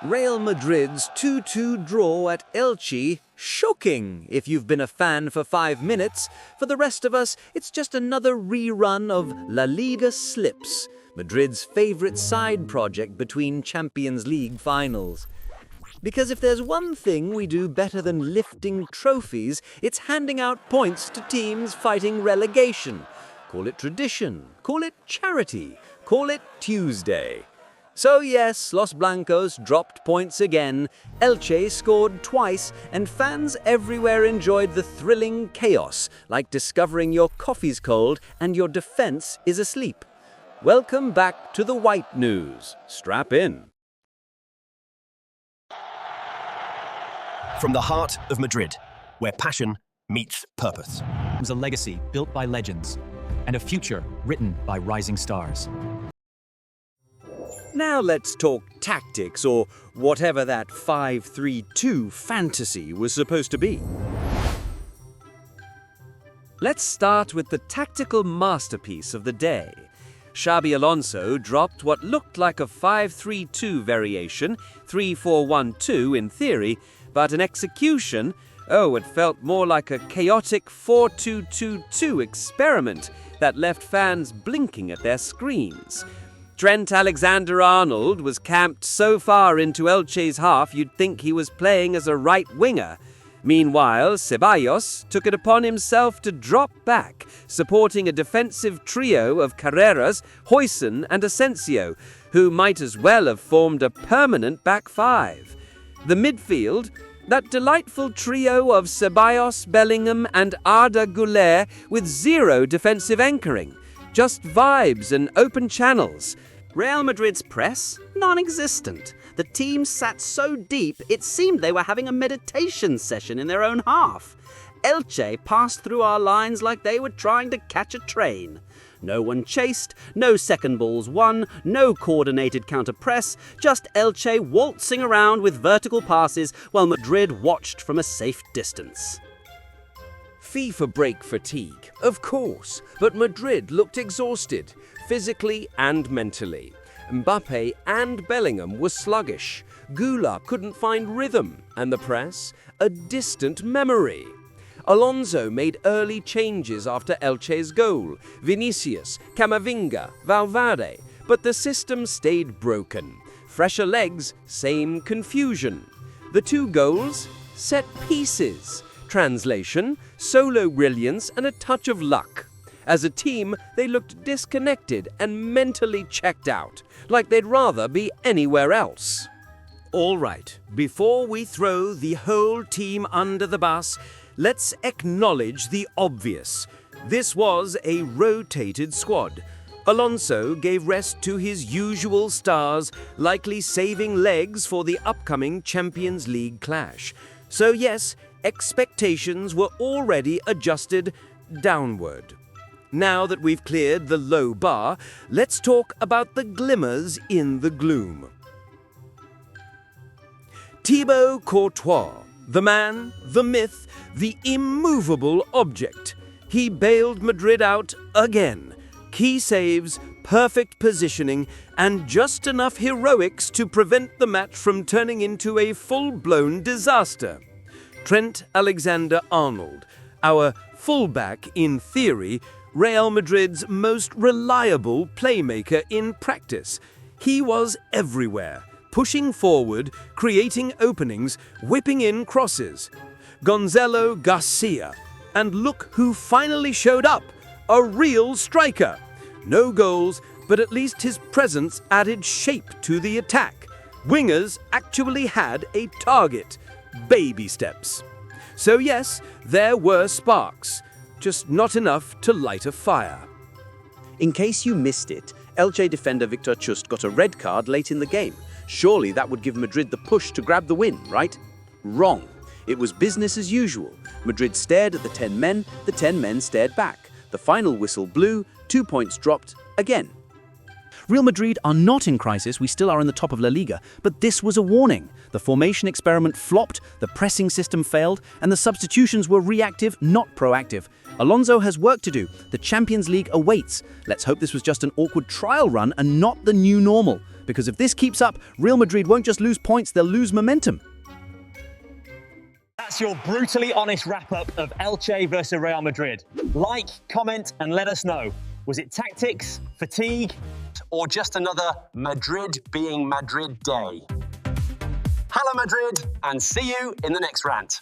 Real Madrid's 2-2 draw at Elche, shocking if you've been a fan for 5 minutes. For the rest of us, it's just another rerun of La Liga slips, Madrid's favourite side project between Champions League finals. Because if there's one thing we do better than lifting trophies, it's handing out points to teams fighting relegation. Call it tradition, call it charity, call it Tuesday. So yes, Los Blancos dropped points again, Elche scored twice, and fans everywhere enjoyed the thrilling chaos, like discovering your coffee's cold and your defense is asleep. Welcome back to the White News. Strap in. From the heart of Madrid, where passion meets purpose. It was a legacy built by legends and a future written by rising stars. Now let's talk tactics, or whatever that 5-3-2 fantasy was supposed to be. Let's start with the tactical masterpiece of the day. Xabi Alonso dropped what looked like a 5-3-2 variation, 3-4-1-2 in theory, but in execution, it felt more like a chaotic 4-2-2-2 experiment that left fans blinking at their screens. Trent Alexander-Arnold was camped so far into Elche's half you'd think he was playing as a right winger. Meanwhile, Ceballos took it upon himself to drop back, supporting a defensive trio of Carreras, Huijsen and Asensio, who might as well have formed a permanent back five. The midfield, that delightful trio of Ceballos, Bellingham and Arda Güler with zero defensive anchoring. Just vibes and open channels. Real Madrid's press? Non-existent. The team sat so deep it seemed they were having a meditation session in their own half. Elche passed through our lines like they were trying to catch a train. No one chased, no second balls won, no coordinated counter-press, just Elche waltzing around with vertical passes while Madrid watched from a safe distance. FIFA break fatigue, of course, but Madrid looked exhausted, physically and mentally. Mbappe and Bellingham were sluggish. Güler couldn't find rhythm, and the press, a distant memory. Alonso made early changes after Elche's goal, Vinicius, Camavinga, Valverde, but the system stayed broken. Fresher legs, same confusion. The 2 goals? Set pieces. Translation, solo brilliance and a touch of luck. As a team, they looked disconnected and mentally checked out, like they'd rather be anywhere else. All right, before we throw the whole team under the bus, let's acknowledge the obvious. This was a rotated squad. Alonso gave rest to his usual stars, likely saving legs for the upcoming Champions League clash. So yes, expectations were already adjusted downward. Now that we've cleared the low bar, let's talk about the glimmers in the gloom. Thibaut Courtois, the man, the myth, the immovable object. He bailed Madrid out again. Key saves, perfect positioning, and just enough heroics to prevent the match from turning into a full-blown disaster. Trent Alexander-Arnold, our fullback in theory, Real Madrid's most reliable playmaker in practice. He was everywhere, pushing forward, creating openings, whipping in crosses. Gonzalo García. And look who finally showed up, a real striker. No goals, but at least his presence added shape to the attack. Wingers actually had a target. Baby steps. So yes, there were sparks, just not enough to light a fire. In case you missed it, Elche defender Victor Chust got a red card late in the game. Surely that would give Madrid the push to grab the win, right? Wrong. It was business as usual. Madrid stared at the 10 men stared back. The final whistle blew, 2 points dropped again. Real Madrid are not in crisis, we still are in the top of La Liga, but this was a warning. The formation experiment flopped, the pressing system failed, and the substitutions were reactive, not proactive. Alonso has work to do. The Champions League awaits. Let's hope this was just an awkward trial run and not the new normal. because if this keeps up, Real Madrid won't just lose points, they'll lose momentum. That's your brutally honest wrap-up of Elche versus Real Madrid. Like, comment, and let us know. Was it tactics, fatigue, Or just another Madrid being Madrid day? Hello Madrid, and see you in the next rant.